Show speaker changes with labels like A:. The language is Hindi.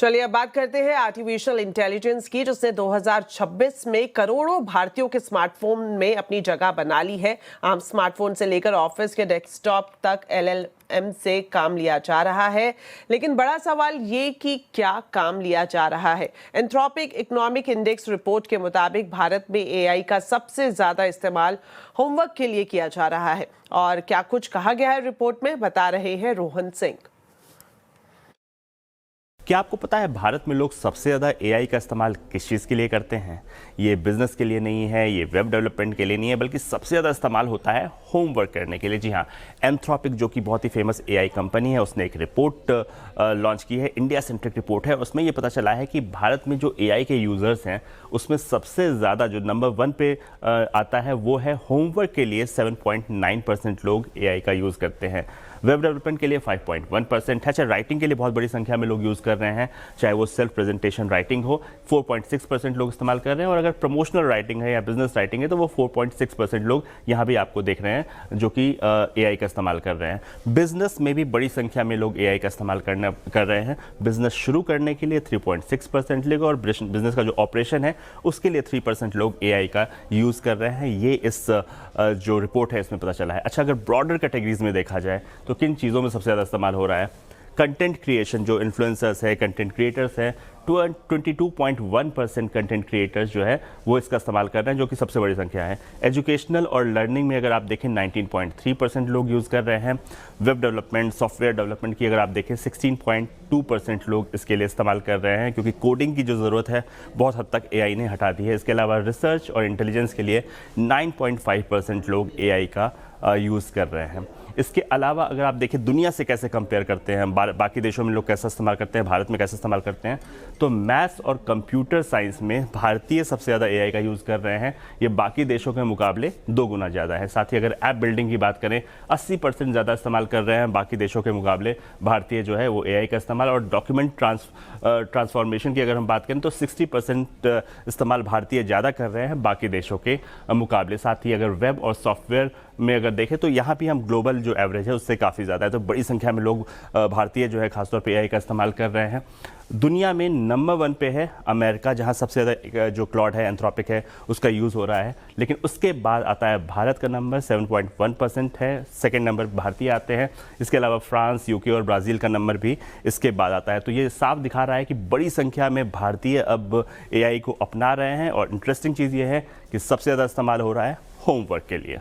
A: चलिए अब बात करते हैं आर्टिफिशियल इंटेलिजेंस की, जिसने 2026 में करोड़ों भारतीयों के स्मार्टफोन में अपनी जगह बना ली है। आम स्मार्टफोन से लेकर ऑफिस के डेस्कटॉप तक एलएलएम से काम लिया जा रहा है। लेकिन बड़ा सवाल ये कि क्या काम लिया जा रहा है। एंथ्रोपिक इकोनॉमिक इंडेक्स रिपोर्ट के मुताबिक भारत में एआई का सबसे ज्यादा इस्तेमाल होमवर्क के लिए किया जा रहा है। और क्या कुछ कहा गया है रिपोर्ट में, बता रहे हैं रोहन सिंह।
B: क्या आपको पता है भारत में लोग सबसे ज़्यादा एआई का इस्तेमाल किस चीज़ के लिए करते हैं? ये बिजनेस के लिए नहीं है, ये वेब डेवलपमेंट के लिए नहीं है, बल्कि सबसे ज़्यादा इस्तेमाल होता है होमवर्क करने के लिए। जी हाँ, एंथ्रोपिक जो कि बहुत ही फेमस एआई कंपनी है, उसने एक रिपोर्ट लॉन्च की है, इंडिया सेंट्रिक रिपोर्ट है। उसमें ये पता चला है कि भारत में जो एआई के यूज़र्स हैं उसमें सबसे ज़्यादा जो नंबर 1 पे आता है वो है होमवर्क के लिए 7.9% लोग एआई का यूज़ करते हैं। वेब डेवलपमेंट के लिए 5.1% है। चाहे राइटिंग के लिए बहुत बड़ी संख्या में लोग यूज़ कर रहे हैं, चाहे वो सेल्फ प्रेजेंटेशन राइटिंग हो, 4.6% लोग इस्तेमाल कर रहे हैं। और अगर प्रमोशनल राइटिंग है या बिजनेस राइटिंग है तो वो 4.6% लोग यहाँ भी आपको देख रहे हैं जो कि एआई का इस्तेमाल कर रहे हैं। बिजनेस में भी बड़ी संख्या में लोग एआई का इस्तेमाल कर रहे हैं। बिजनेस शुरू करने के लिए 3.6% लोग, और बिजनेस का जो ऑपरेशन है उसके लिए 3% लोग एआई का यूज़ कर रहे हैं। ये इस जो रिपोर्ट है इसमें पता चला है। अच्छा, अगर ब्रॉडर कैटेगरीज में देखा जाए तो किन चीज़ों में सबसे ज़्यादा इस्तेमाल हो रहा है? कंटेंट क्रिएशन, जो इन्फ्लुएंसर्स है, कंटेंट क्रिएटर्स हैं, 22.1% कंटेंट क्रिएटर्स जो है वो इसका इस्तेमाल कर रहे हैं, जो कि सबसे बड़ी संख्या है। एजुकेशनल और लर्निंग में अगर आप देखें 19.3% लोग यूज़ कर रहे हैं। वेब डेवलपमेंट, सॉफ्टवेयर डेवलपमेंट की अगर आप देखें 16.2% लोग इसके लिए इस्तेमाल कर रहे हैं, क्योंकि कोडिंग की जो ज़रूरत है बहुत हद तक एआई ने हटा दी है। इसके अलावा रिसर्च और इंटेलिजेंस के लिए 9.5% लोग एआई का यूज़ कर रहे हैं। इसके अलावा अगर आप देखें दुनिया से कैसे कंपेयर करते हैं, बाकी देशों में लोग कैसा इस्तेमाल करते हैं, भारत में कैसे इस्तेमाल करते हैं, तो मैथ्स और कंप्यूटर साइंस में भारतीय सबसे ज़्यादा एआई का यूज़ कर रहे हैं। ये बाकी देशों के मुकाबले 2 गुना ज़्यादा है। साथ ही अगर ऐप बिल्डिंग की बात करें 80% ज़्यादा इस्तेमाल कर रहे हैं बाकी देशों के मुकाबले भारतीय जो है वो एआई का इस्तेमाल। और डॉक्यूमेंट ट्रांसफॉर्मेशन की अगर हम बात करें तो 60% इस्तेमाल भारतीय ज़्यादा कर रहे हैं बाकी देशों के मुकाबले। साथ ही अगर वेब और सॉफ्टवेयर में अगर देखें तो यहाँ भी हम ग्लोबल जो एवरेज है उससे काफ़ी ज़्यादा है। तो बड़ी संख्या में लोग भारतीय जो है खासतौर पे एआई का इस्तेमाल कर रहे हैं। दुनिया में नंबर 1 पे है अमेरिका, जहाँ सबसे ज़्यादा जो क्लॉड है, एंथ्रोपिक है, उसका यूज़ हो रहा है। लेकिन उसके बाद आता है भारत का नंबर 7.1% है, सेकेंड नंबर भारतीय आते हैं। इसके अलावा फ्रांस, यूके और ब्राज़ील का नंबर भी इसके बाद आता है। तो ये साफ दिखा रहा है कि बड़ी संख्या में भारतीय अब एआई को अपना रहे हैं। और इंटरेस्टिंग चीज़ ये है कि सबसे ज़्यादा इस्तेमाल हो रहा है होमवर्क के लिए।